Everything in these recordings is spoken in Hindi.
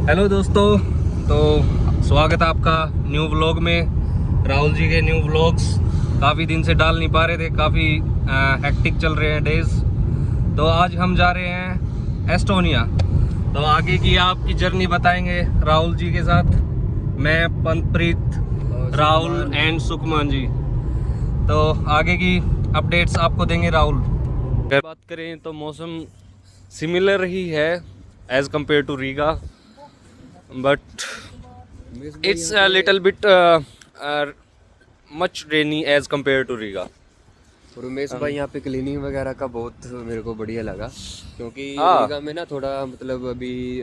हेलो दोस्तों, तो स्वागत है आपका न्यू व्लॉग में। राहुल जी के न्यू व्लॉग्स काफ़ी दिन से डाल नहीं पा रहे थे, काफ़ी हेक्टिक चल रहे हैं डेज। तो आज हम जा रहे हैं एस्टोनिया। तो आगे की आपकी जर्नी बताएंगे राहुल जी के साथ, मैं पंतप्रीत, राहुल एंड सुकमान जी। तो आगे की अपडेट्स आपको देंगे राहुल। अगर बात करें तो मौसम सिमिलर ही है as compare to Riga, but it's a little bit much rainy as compared to Riga। और उमेश भाई यहाँ पे क्लीनिंग वगैरह का बहुत मेरे को बढ़िया लगा, क्योंकि हाँ। रीगा में ना थोड़ा मतलब अभी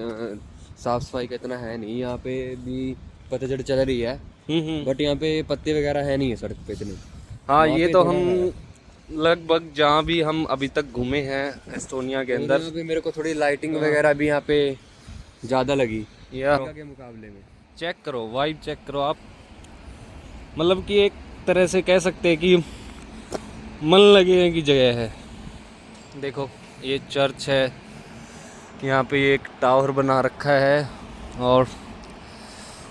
साफ सफाई का इतना है नहीं। यहाँ पे भी पतझड़ चल रही है, बट यहाँ पे पत्ते वगैरह है नहीं है सड़क पे इतने। हाँ, वहाँ ये पे तो थोड़ा हम है। लगभग जहाँ भी हम अभी तक घूमे हैं एस्टोनिया के और अंदर, यहाँ पे मेरे को थोड़ी लाइटिंग वगैरह भी यहाँ पे ज़्यादा लगी या रीगा के मुकाबले में। चेक करो, वाइब चेक करो आप। मतलब कि एक तरह से कह सकते हैं कि मन लगने की जगह है। देखो ये चर्च है, यहाँ पे एक टावर बना रखा है, और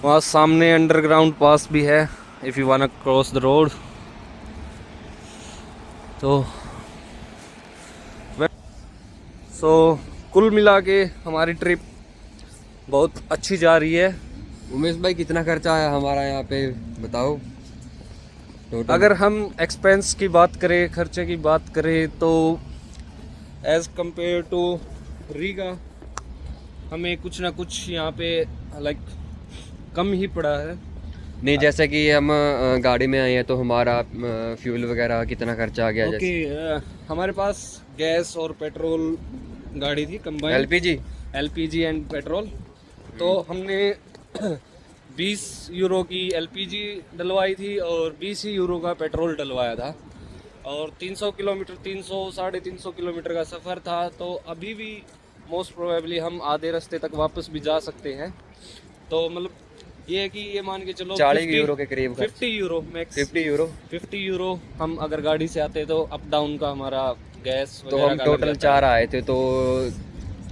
वहाँ सामने अंडरग्राउंड पास भी है if you want cross the road. तो कुल मिला के हमारी ट्रिप बहुत अच्छी जा रही है। उमेश भाई कितना खर्चा आया हमारा यहाँ पे बताओ टोटल? अगर हम एक्सपेंस की बात करें, खर्चे की बात करें, तो एज कंपेयर टू रीगा हमें कुछ ना कुछ यहाँ पे लाइक कम ही पड़ा है। नहीं, जैसे कि हम गाड़ी में आए हैं तो हमारा फ्यूल वगैरह कितना खर्चा आ गया? ओके, हमारे पास गैस और पेट्रोल गाड़ी थी कंबाइंड, एलपीजी एंड पेट्रोल। तो हमने 20 यूरो की एलपीजी डलवाई थी और 20 ही यूरो का पेट्रोल डलवाया था, और 300 किलोमीटर 300-350 किलोमीटर का सफ़र था। तो अभी भी मोस्ट प्रोबेबली हम आधे रास्ते तक वापस भी जा सकते हैं। तो मतलब ये है कि ये मान के चलो 40 यूरो के करीब 50 यूरो मैक्स, 50 यूरो हम अगर गाड़ी से आते तो अप डाउन का हमारा गैस तो वगैरह हम का टोटल लग जाता 4 आए थे, तो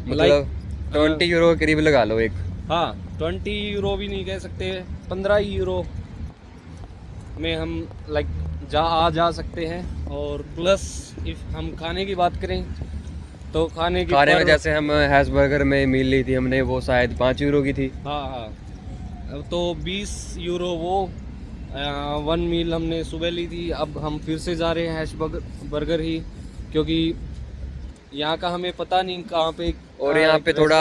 मतलब 20 यूरो के करीब लगा लो एक। हाँ, 20 यूरो भी नहीं कह सकते, 15 यूरो में हम लाइक जा सकते हैं। और प्लस इफ हम खाने की बात करें तो खाने में जैसे हम हैश बर्गर में मील ली थी हमने, वो शायद 5 यूरो की थी। हाँ, तो 20 यूरो वो 1 मील हमने सुबह ली थी। अब हम फिर से जा रहे हैं हैश बर्गर ही, क्योंकि यहाँ का हमें पता नहीं कहाँ पे, और यहाँ पे थोड़ा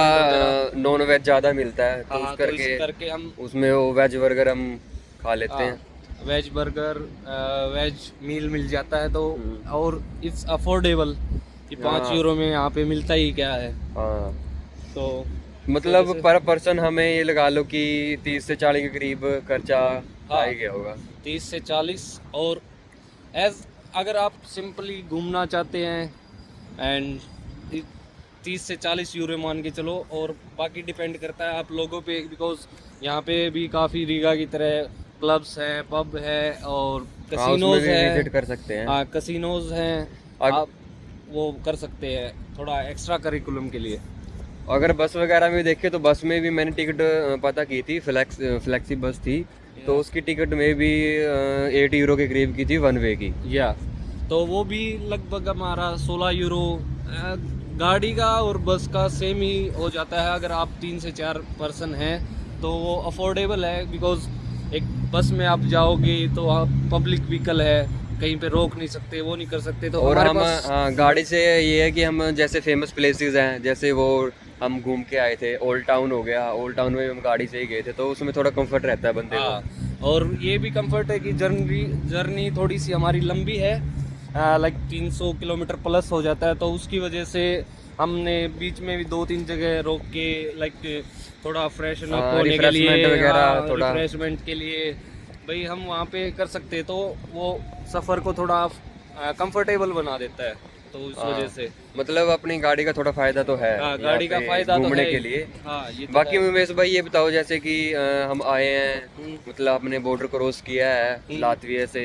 नॉन वेज ज़्यादा मिलता है, तो हाँ, उस तो इस करके हम उसमें वो वेज बर्गर हम खा लेते हैं। वेज बर्गर, वेज मील मिल जाता है। तो और इट्स अफोर्डेबल कि 5 यूरो में यहाँ पे मिलता ही क्या है। हाँ, तो मतलब पर पर्सन हमें ये लगा लो कि 30 से 40 के करीब खर्चा आ ही गया होगा। 30 से 40। और अगर आप सिंपली घूमना चाहते हैं एंड 30 से 40 यूरो मान के चलो, और बाकी डिपेंड करता है आप लोगों पे, बिकॉज यहाँ पे भी काफ़ी रीगा की तरह क्लब्स हैं, पब है और कसिनोज है, विजिट कर सकते हैं। हाँ, कसिनोज हैं, आप वो कर सकते हैं थोड़ा एक्स्ट्रा करिकुलम के लिए। अगर बस वगैरह में देखे तो बस में भी मैंने टिकट पता की थी, फ्लैक्सी बस थी, तो उसकी टिकट में भी 8 यूरो के करीब की थी, वन वे की। तो वो भी लगभग हमारा 16 यूरो गाड़ी का और बस का सेम ही हो जाता है। अगर आप 3 से 4 पर्सन हैं तो वो अफोर्डेबल है, बिकॉज एक बस में आप जाओगे तो आप पब्लिक व्हीकल है, कहीं पे रोक नहीं सकते, वो नहीं कर सकते। तो और हम पास गाड़ी से ये है कि हम जैसे फेमस प्लेसेस हैं, जैसे वो हम घूम के आए थे, ओल्ड टाउन हो गया, ओल्ड टाउन में हम गाड़ी से ही गए थे, तो उसमें थोड़ा कंफर्ट रहता है बंदे को। और ये भी कंफर्ट है कि जर्नी थोड़ी सी हमारी लंबी है, लाइक 300 किलोमीटर प्लस हो जाता है। तो उसकी वजह से हमने बीच में भी 2-3 जगह रोक के लाइक थोड़ा फ्रेशन अप होने के लिए, रिफ्रेशमेंट के लिए भाई हम वहाँ पे कर सकते हैं। तो वो सफ़र को थोड़ा कंफर्टेबल बना देता है। तो उस वजह से मतलब अपनी गाड़ी का थोड़ा फायदा तो है हाँ, यहाँ गाड़ी का पे फायदा तो घूमने है के ही। लिए। हाँ ये तो बाकी है। उमेश भाई ये बताओ, जैसे कि हम आए हैं, मतलब आपने बॉर्डर क्रॉस किया है लातविया से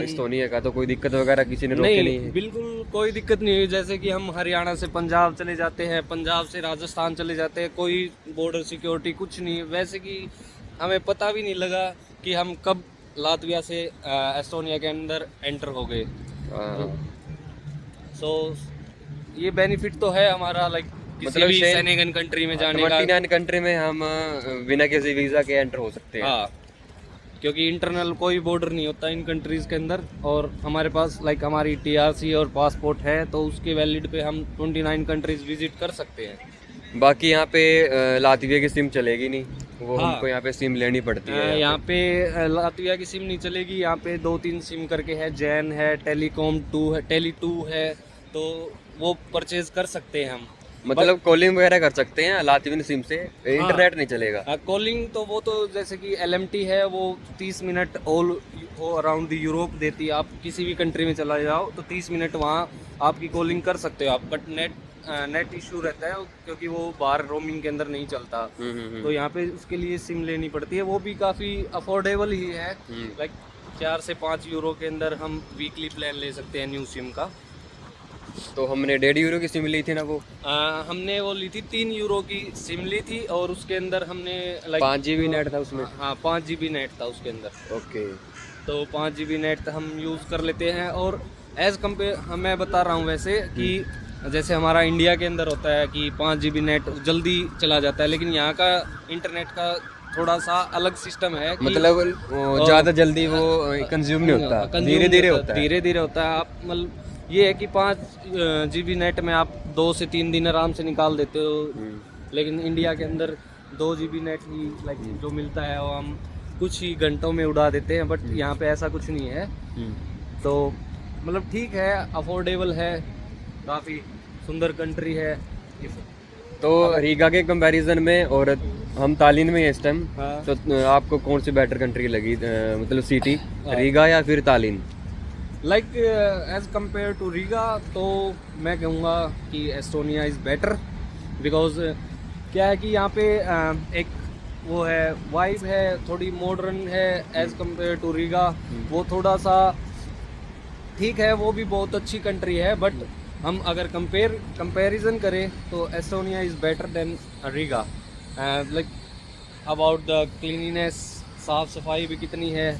एस्टोनिया का, तो कोई दिक्कत वगैरह किसी ने रोके नहीं है? बिल्कुल कोई दिक्कत नहीं है। जैसे कि हम हरियाणा से पंजाब चले जाते हैं, पंजाब से राजस्थान चले जाते हैं, कोई बॉर्डर सिक्योरिटी कुछ नहीं है। वैसे कि हमें पता भी नहीं लगा कि हम कब लातविया से एस्टोनिया के अंदर एंटर हो गए। सो ये बेनिफिट तो है हमारा, लाइक किसी मतलब भी सेनेगन कंट्री में जाने का। 29 कंट्री में हम बिना किसी वीजा के एंटर हो सकते हैं। हाँ, क्योंकि इंटरनल कोई बॉर्डर नहीं होता इन कंट्रीज के अंदर, और हमारे पास लाइक हमारी टीआरसी और पासपोर्ट है, तो उसके वैलिड पे हम 29 कंट्रीज विजिट कर सकते हैं। बाकी यहाँ पे लातविया की सिम चलेगी नहीं, वो हाँ। हमको यहाँ पे सिम लेनी पड़ती है। यहाँ पे लातविया की सिम नहीं चलेगी। यहाँ पे 2-3 सिम करके है, जैन है, टेलीकॉम 2 है, टेली 2 है, तो वो परचेज कर सकते हैं हम। मतलब कॉलिंग वगैरह कर सकते हैं लातवियन सिम से, इंटरनेट नहीं चलेगा। कॉलिंग तो वो तो जैसे कि LMT है, वो 30 minute all around the Europe देती है। आप किसी भी कंट्री में चला जाओ तो 30 मिनट वहाँ आपकी कॉलिंग कर सकते हो आप, बट नेट इशू रहता है क्योंकि वो बाहर रोमिंग के अंदर नहीं चलता। तो यहाँ पे उसके लिए सिम लेनी पड़ती है, वो भी काफ़ी अफोर्डेबल ही है। लाइक 4 से 5 यूरो के अंदर हम वीकली प्लान ले सकते हैं न्यू सिम का। तो हमने 1.5 यूरो की सिम ली थी ना, वो हमने वो ली थी 3 यूरो की सिम ली थी, और उसके अंदर हमने लाइक 5 GB नेट था उसमें। हाँ 5 GB नेट था उसके अंदर। ओके। तो 5 GB नेट हम यूज़ कर लेते हैं। और एज़ कम्पेयर मैं बता रहा हूँ वैसे कि जैसे हमारा इंडिया के अंदर होता है कि 5 GB नेट जल्दी चला जाता है, लेकिन यहाँ का इंटरनेट का थोड़ा सा अलग सिस्टम है कि मतलब ज़्यादा जल्दी वो कंज्यूम नहीं होता, धीरे धीरे होता है। धीरे धीरे होता है। आप मतलब ये है कि 5 GB नेट में आप 2 से 3 दिन आराम से निकाल देते हो, लेकिन इंडिया के अंदर 2 GB नेट ही लाइक जो मिलता है वो हम कुछ ही घंटों में उड़ा देते हैं, बट यहाँ पे ऐसा कुछ नहीं है। तो मतलब ठीक है, अफोर्डेबल है, काफ़ी सुंदर कंट्री है। तो रीगा के कंपैरिजन में, और हम तालिन में हैं इस टाइम, हाँ। तो आपको कौन सी बेटर कंट्री लगी, मतलब सिटी, रीगा या फिर Tallinn? Like as compare to Riga, तो मैं कहूँगा कि एस्टोनिया इज़ बेटर, बिकॉज क्या है कि यहाँ पे एक वो है वाइब है, थोड़ी मॉडर्न है एज कम्पेयर टू रीगा। वो थोड़ा सा ठीक है, वो भी बहुत अच्छी कंट्री है, बट हम अगर कंपैरिजन करें तो Estonia is better than Riga. Like about the cleanliness, साफ सफाई भी कितनी है,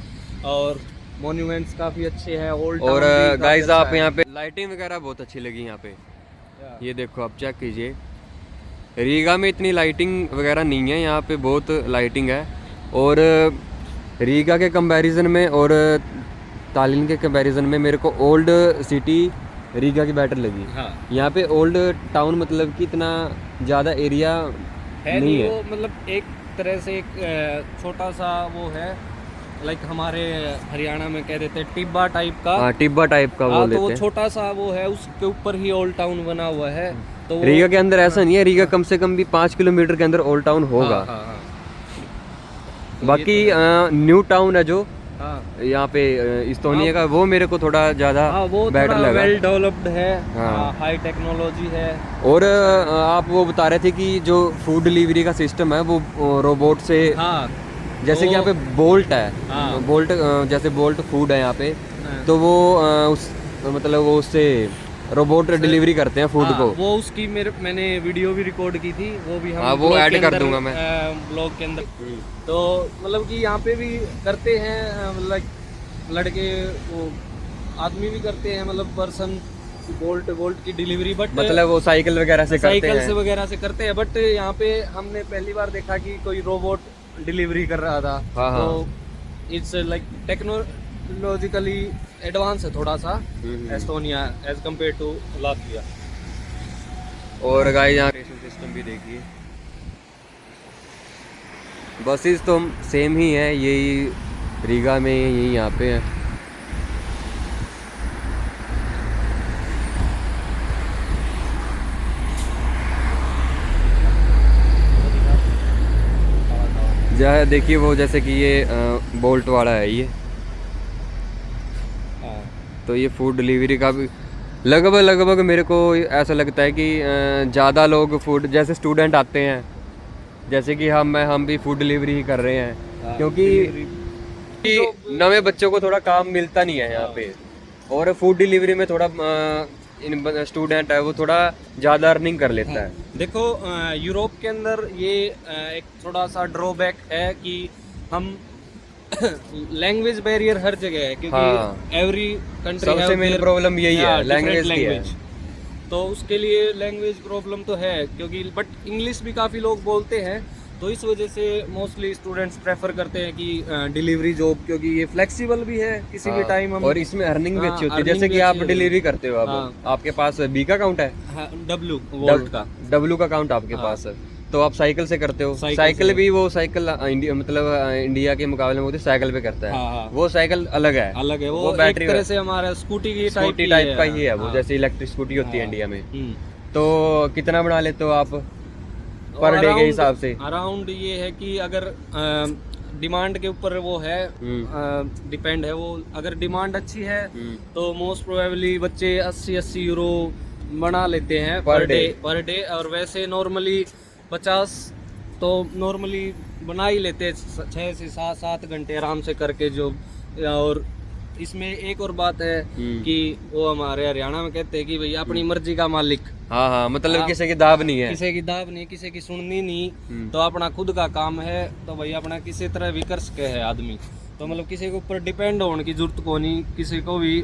और मॉन्यूमेंट्स काफ़ी अच्छे हैं, ओल्ड। और गाइस आप यहाँ पे लाइटिंग वगैरह बहुत अच्छी लगी यहाँ पे, ये देखो आप चेक कीजिए। रीगा में इतनी लाइटिंग वगैरह नहीं है, यहाँ पे बहुत लाइटिंग है। और रीगा के कंपैरिजन में और तालिन के कंपैरिजन में मेरे को ओल्ड सिटी रीगा की बेटर लगी। हाँ। यहाँ पे ओल्ड टाउन मतलब कि इतना ज़्यादा एरिया नहीं है, वो मतलब एक तरह से एक छोटा सा वो है, लाइक हमारे हरियाणा में कह देते हैं टिब्बा टाइप का। हाँ, टिब्बा टाइप का वो तो लेते वो हैं। छोटा सा वो है, उसके ऊपर ही ओल्ड टाउन बना हुआ है। तो वो रीगा के अंदर ऐसा नहीं है, रीगा कम से कम भी 5 किलोमीटर के अंदर ओल्ड टाउन होगा। हाँ, हाँ। बाकी न्यू टाउन है जो हाँ, यहाँ पे इस्तोनिया का, वो मेरे को थोड़ा ज़्यादा हाँ, वो बेटर थोड़ा लगा। वेल डेवलप्ड है, हाँ। हाई टेक्नोलॉजी है। और आप वो बता रहे थे कि जो फूड डिलीवरी का सिस्टम है वो रोबोट से, हाँ, जैसे कि यहाँ पे बोल्ट है, हाँ। बोल्ट जैसे बोल्ट फूड है यहाँ पे, तो वो उस मतलब वो उससे रोबोट डिलीवरी करते हैं फूड को। वो उसकी मैंने वीडियो भी रिकॉर्ड की थी, वो भी हम हाँ, वो ब्लॉग ऐड के कर अंदर, दूंगा मैं ब्लॉग के अंदर। तो मतलब कि यहाँ पे भी करते हैं, लाइक लड़के वो आदमी भी करते हैं, मतलब पर्सन बोल्ट की डिलीवरी, बट मतलब वो साइकिल वगैरह से करते साइकिल हैं। से वगैरह से करते हैं। बट यहाँ पे हमने पहली बार देखा कि कोई रोबोट डिलीवरी कर रहा था। हाँ, तो इट्स लाइक टेक्नोलॉजिकली एडवांस है थोड़ा सा Estonia as compare to Latvia. और गाइस यहाँ सिस्टम भी देखिए, बसेस तो सेम ही है, यही रीगा में यही यहाँ पे है। देखिए वो जैसे कि ये बोल्ट वाला है ये, तो ये फूड डिलीवरी का भी लगभग मेरे को ऐसा लगता है कि ज़्यादा लोग फूड, जैसे स्टूडेंट आते हैं, जैसे कि हम भी फूड डिलीवरी ही कर रहे हैं, क्योंकि नए बच्चों को थोड़ा काम मिलता नहीं है यहाँ पे, और फूड डिलीवरी में थोड़ा स्टूडेंट है वो थोड़ा ज़्यादा अर्निंग कर लेता है। देखो यूरोप के अंदर ये एक थोड़ा सा ड्रॉबैक है कि हम लैंग्वेज बैरियर हर जगह है, क्योंकि एवरी कंट्री सबसे मेन प्रॉब्लम यही है, लैंग्वेज की है। तो उसके लिए लैंग्वेज प्रॉब्लम तो है, क्योंकि बट इंग्लिश भी काफ़ी लोग बोलते हैं, तो इस वजह से मोस्टली स्टूडेंट्स प्रेफर करते हैं कि डिलीवरी जॉब, क्योंकि ये फ्लेक्सिबल भी है, किसी भी टाइम हम, और इसमें अर्निंग भी अच्छी होती है। जैसे कि आप डिलीवरी करते हो, अब आपके पास बी का अकाउंट है, डब्लू का अकाउंट आपके पास है, तो आप साइकिल से करते हो। साइकिल भी वो साइकिल मतलब इंडिया के मुकाबले में होती है, साइकिल पे करता है, वो साइकिल अलग है, वो बैटरी तरह से हमारा स्कूटी की टाइप का ही है वो, जैसे इलेक्ट्रिक स्कूटी होती है इंडिया में। तो कितना बना लेते हो आप पर डे के हिसाब से? अराउंड ये है कि अगर डिमांड के ऊपर वो है, डिपेंड है वो, अगर डिमांड अच्छी है तो मोस्ट प्रोबेबली बच्चे 80 यूरो बना लेते हैं पर डे, और वैसे नॉर्मली 50 तो नॉर्मली बना ही लेते हैं 6 से 7 घंटे आराम से करके जो। और इसमें एक और बात है कि वो हमारे हरियाणा में कहते हैं कि भाई अपनी मर्जी का मालिक। हाँ, मतलब किसी की दाब नहीं है, किसी की सुननी नहीं, तो अपना खुद का काम है, तो भाई अपना किसी तरह भी कर सके है आदमी, तो मतलब किसी के ऊपर डिपेंड होने की जरूरत को नहीं किसी को भी,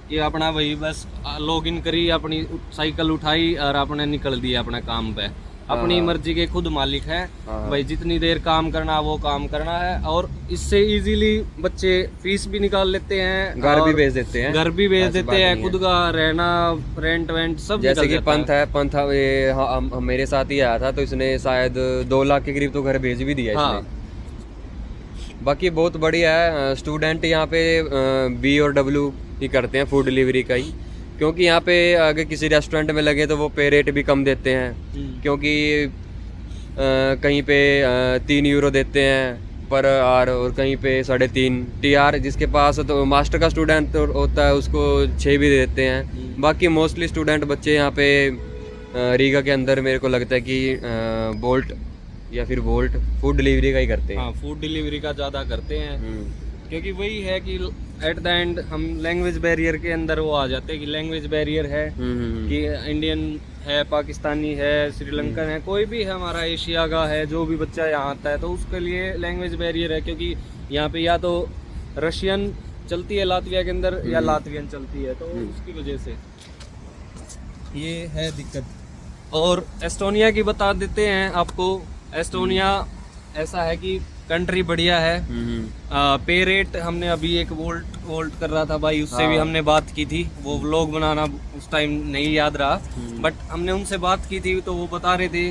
कि अपना भाई बस लॉग इन करी, अपनी साइकिल उठाई और अपने निकल दिया अपने काम पे, अपनी मर्जी के खुद मालिक है भाई, जितनी देर काम करना वो काम करना है। और इससे इजीली बच्चे फीस भी निकाल लेते हैं, घर भी भेज देते हैं, खुद का रहना, रेंट वेंट सब। जैसे कि पंथ मेरे साथ ही आया था, तो इसने शायद 2 लाख के करीब तो घर भेज भी दिया इसने। बाकी बहुत बढ़िया है। स्टूडेंट यहाँ पे बी और डब्ल्यू ही करते हैं, फूड डिलीवरी का ही, क्योंकि यहाँ पे अगर किसी रेस्टोरेंट में लगे तो वो पे रेट भी कम देते हैं, क्योंकि कहीं पे 3 यूरो देते हैं पर आवर, और कहीं पे 3.5 TR, जिसके पास तो मास्टर का स्टूडेंट होता है उसको 6 भी दे देते हैं। बाकी मोस्टली स्टूडेंट बच्चे यहाँ पे रीगा के अंदर मेरे को लगता है कि बोल्ट या फिर वोल्ट फूड डिलीवरी का ही करते हैं। हाँ, फूड डिलीवरी का ज़्यादा करते हैं, क्योंकि वही है कि एट द एंड हम लैंग्वेज बैरियर के अंदर वो आ जाते हैं कि लैंग्वेज बैरियर है, कि इंडियन है, पाकिस्तानी है, श्रीलंकन है, कोई भी है हमारा एशिया का है, जो भी बच्चा यहाँ आता है तो उसके लिए लैंग्वेज बैरियर है, क्योंकि यहाँ पे या तो रशियन चलती है लातविया के अंदर या लातवियन चलती है, तो उसकी वजह से ये है दिक्कत। और एस्टोनिया की बता देते हैं आपको। एस्टोनिया ऐसा है कि कंट्री बढ़िया है। पे रेट हमने अभी एक वोल्ट कर रहा था भाई, उससे भी हमने बात की थी, वो व्लॉग बनाना उस टाइम नहीं याद रहा, बट हमने उनसे बात की थी, तो वो बता रहे थे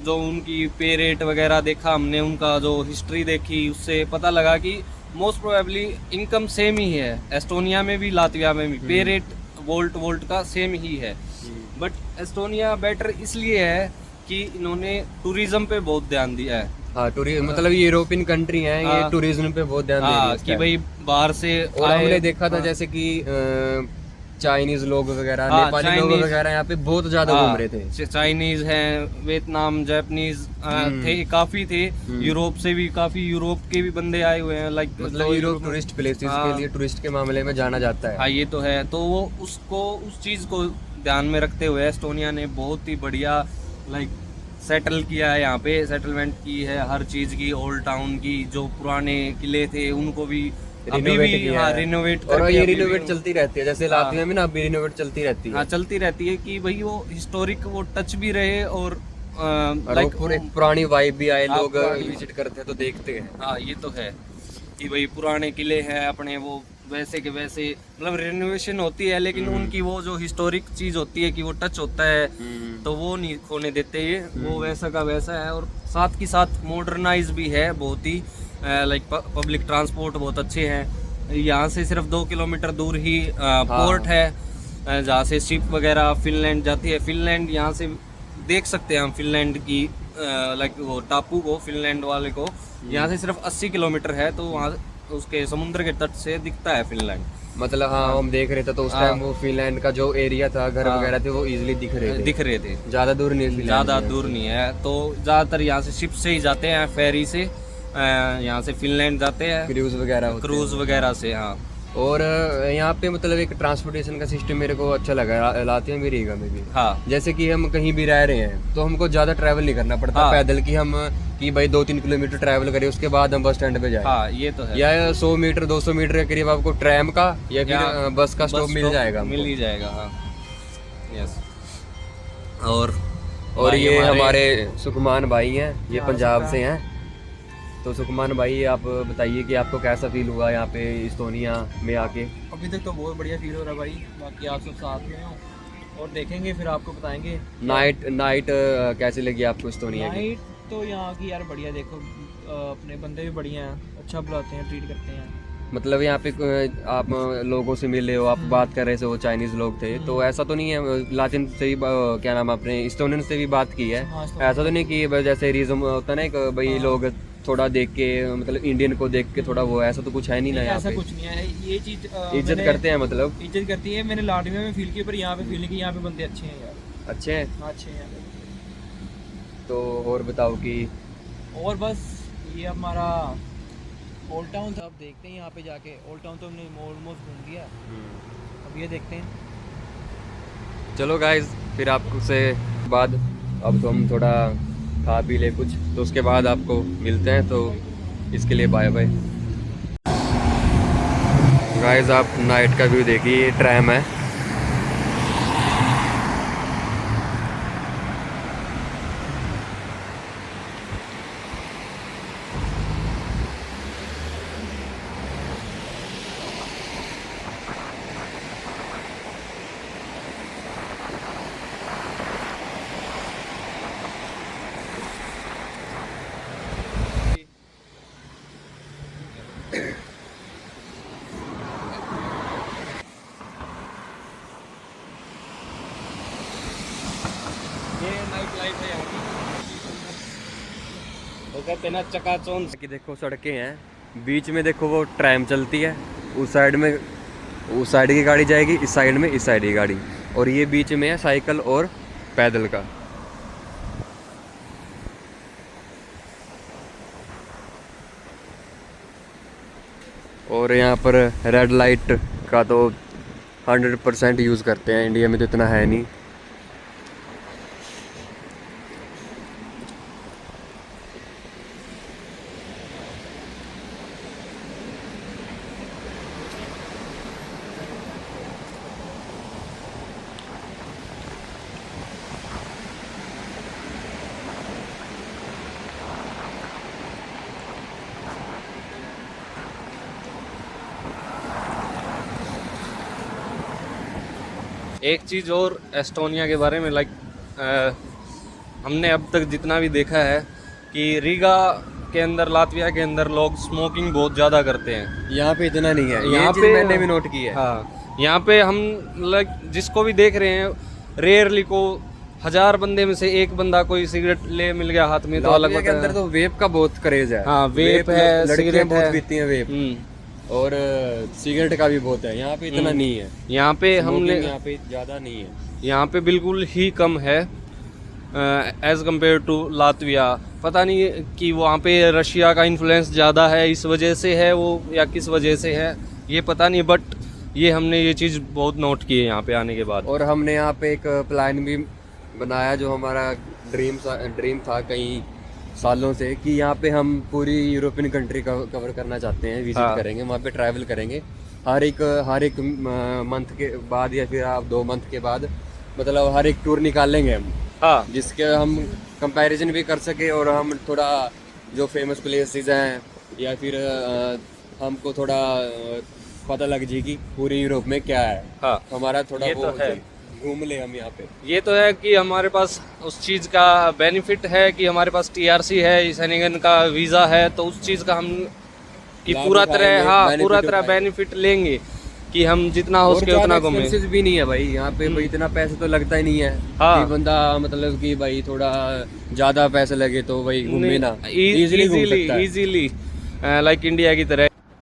जो उनकी पे रेट वगैरह देखा हमने, उनका जो हिस्ट्री देखी, उससे पता लगा कि मोस्ट प्रोबेबली इनकम सेम ही है, एस्टोनिया में भी लातविया में भी पे रेट वोल्ट का सेम ही है। बट एस्टोनिया बेटर इसलिए है कि इन्होंने टूरिज्म पे बहुत ध्यान दिया है। हाँ, टूरिज्म मतलब ये यूरोपियन कंट्री है, ये टूरिज्म पे बहुत ध्यान दे रही है कि भाई बाहर से। और हमने देखा था जैसे कि चाइनीज लोग वगैरह, नेपाली लोग वगैरह यहाँ पे बहुत ज्यादा घूम रहे थे। चाइनीज हैं, वियतनाम, जापानीज थे, काफी थे, यूरोप से भी काफी, यूरोप के भी बंदे आए हुए हैं, लाइक मतलब यूरोप टूरिस्ट प्लेसेस के लिए, टूरिस्ट के मामले में जाना जाता है। हाँ, ये तो है। तो वो उस चीज को ध्यान में रखते हुए एस्टोनिया ने बहुत ही बढ़िया लाइक सेटल किया है, यहाँ पे सेटलमेंट की है हर चीज की, ओल्ड टाउन की, जो पुराने किले थे उनको भी रिनोवेट और ये रिनोवेट चलती रहती है, जैसे लातविया में ना अभी रिनोवेट चलती रहती है। हाँ, चलती रहती है कि भाई वो हिस्टोरिक वो टच भी रहे और लाइक पूरे पुरानी वाइब भी आए, लोग विजिट करते हैं तो देखते हैं। हाँ, ये तो है कि भाई पुराने किले हैं अपने, वो वैसे के वैसे, मतलब रिनोवेशन होती है, लेकिन उनकी वो जो हिस्टोरिक चीज होती है कि वो टच होता है, तो वो नहीं खोने देते ये, वो वैसा का वैसा है। और साथ के साथ मॉडर्नाइज भी है बहुत ही, लाइक पब्लिक ट्रांसपोर्ट बहुत अच्छे हैं। यहाँ से सिर्फ 2 किलोमीटर दूर ही पोर्ट है, जहाँ से शिप वगैरह फिनलैंड जाती है। फिनलैंड यहाँ से देख सकते हैं हम, फिनलैंड की लाइक वो टापू को, फिनलैंड वाले को, यहाँ से सिर्फ 80 किलोमीटर है, तो वहाँ उसके समुद्र के तट से दिखता है फिनलैंड। मतलब हाँ हम देख रहे थे तो उस टाइम वो फिनलैंड का जो एरिया था, घर वगैरह थे, वो इजीली दिख रहे थे। ज़्यादा दूर नहीं, फिनलैंड ज़्यादा दूर नहीं है। तो ज़्यादातर यहाँ से शिप से ही जाते हैं, फेरी से यहाँ से फिनलैंड जाते हैं, क्रूज वगैरह होते क्रूज वगैरह से। हाँ, हैं। और यहाँ पे मतलब एक ट्रांसपोर्टेशन का सिस्टम मेरे को अच्छा लगा लातविया में, रीगा में भी। हाँ, जैसे कि हम कहीं भी रह रहे हैं तो हमको ज़्यादा ट्रैवल नहीं करना पड़ता हाँ। पैदल, कि हम कि भाई 2-3 किलोमीटर ट्रैवल करें उसके बाद हम बस स्टैंड पे जाए। हाँ, ये तो है। या 100 मीटर 200 मीटर के करीब आपको ट्रैम का या फिर बस का स्टॉप मिल जाएगा हमको। मिल ही जाएगा। हाँ, यस। और और भाई ये हमारे सुखमान भाई हैं, ये पंजाब से हैं। तो सुखमान भाई आप बताइए कि आपको कैसा फील हुआ यहाँ पे इस्तोनिया में आके? अभी तक तो बहुत बढ़िया फील हो रहा है भाई, बाकी आप सब साथ में हो और देखेंगे फिर आपको बताएंगे। नाइट कैसी लगी आपको इस्तोनिया की? नाइट तो यहाँ की यार बढ़िया, देखो अपने बंदे भी बढ़िया हैं, अच्छा बुलाते हैं, ट्रीट करते हैं। मतलब यहाँ पे आप लोगों से मिले हो, आप बात कर रहे थे, वो चाइनीज लोग थे, तो ऐसा तो नहीं है लातिन से भी क्या नाम आपने इस्टोनियन से भी बात की है? हाँ, ऐसा तो नहीं कि जैसे रीजम होता है ना एक भाई लोग थोड़ा देख के मतलब इंडियन को देख के थोड़ा वो, ऐसा तो कुछ है नहीं ना यहाँ ऐसा पे? कुछ नहीं है, ये चीज़ इज्जत करते हैं मतलब? इज्जत करती है। मैंने लाटविया में फील की, पर यहाँ पे फील नहीं की, यहाँ पे बंदे अच्छे हैं यार। अच्छे हैं? हाँ, अच्छे हैं यहाँ पे। तो और बताओ कि और बस ये हमारा ओल्ड टाउन था, अब देखते हैं यहाँ पे जाके। ओल्ड टाउन तो हमने ऑलमोस्ट घूम लिया, अब ये देखते हैं। चलो गाइज, फिर आपसे बाद अब तो हम थोड़ा खा पी ले कुछ, तो उसके बाद आपको मिलते हैं। तो इसके लिए बाय बाय गाइज। आप नाइट का व्यू देखिए, ये ट्रैम है। ये नाइट लाइफ है यहाँ की। तो कहते हैं ना चकाचौंध। कि देखो सड़कें हैं, बीच में देखो वो ट्रैम चलती है, उस साइड की गाड़ी जाएगी, इस साइड में इस साइड की गाड़ी, और ये बीच में है साइकिल और पैदल का। और यहाँ पर रेड लाइट का तो 100% यूज़ करते हैं, इंडिया में तो इतना है नहीं। एक चीज़ और एस्टोनिया के बारे में, लाइक हमने अब तक जितना भी देखा है कि रीगा के अंदर, लातविया के अंदर लोग स्मोकिंग बहुत ज़्यादा करते हैं। यहाँ पे इतना नहीं है, यहाँ ये चीज़ पे मैंने भी नोट की है। हाँ, यहाँ पे हम लाइक जिसको भी देख रहे हैं, रेयरली को 1000 बंदे में से एक बंदा कोई सिगरेट ले मिल गया हाथ में तो अलग लातविया के बात है। अंदर तो वेप का बहुत क्रेज है। हाँ, वेप है, लड़कियां सिगरेट बहुत है। पीती हैं वेप, और सिगरेट का भी बहुत है। यहाँ पे इतना नहीं है, यहाँ पे हमने Smoking यहाँ पे ज़्यादा नहीं है। यहाँ पे बिल्कुल ही कम है एज कम्पेयर टू लातविया। पता नहीं कि वहाँ पे रशिया का इन्फ्लुएंस ज़्यादा है, इस वजह से है वो या किस वजह से है, ये पता नहीं, बट ये हमने ये चीज़ बहुत नोट की है यहाँ पे आने के बाद। और हमने यहाँ पे एक प्लान भी बनाया, जो हमारा ड्रीम था कई सालों से, कि यहाँ पे हम पूरी यूरोपियन कंट्री कवर करना चाहते हैं, विजिट करेंगे, वहाँ पे ट्रैवल करेंगे हर एक मंथ के बाद, या फिर आप 2 मंथ के बाद, मतलब हर एक टूर निकालेंगे हम। हाँ, जिसके हम कंपैरिजन भी कर सके, और हम थोड़ा जो फेमस प्लेसेस हैं, या फिर हमको थोड़ा पता लग जाए कि पूरी यूरोप में क्या है। हाँ, हमारा थोड़ा ये वो तो है। घूम ले हम यहाँ पे। ये तो है कि हमारे पास उस चीज़ का बेनिफिट है कि हमारे पास TRC है, शेंगन का वीज़ा है, तो उस चीज़ का हम कि लाभ पूरा उठाएंगे, तरह, हाँ, benefit पूरा तरह उठाएंगे। बेनिफिट लेंगे कि हम जितना हो और सके ज़्यादा उतना घूमें। expenses भी नहीं है भाई यहाँ पे, भाई इतना पैसे तो लगता ही नहीं है। हाँ। कि बंदा मतलब कि भाई थोड़ा ज़्यादा पैसे लगे तो भाई घूमे ना, इजीली घूम सकता है। इजीली लाइक इंडिया की तरह।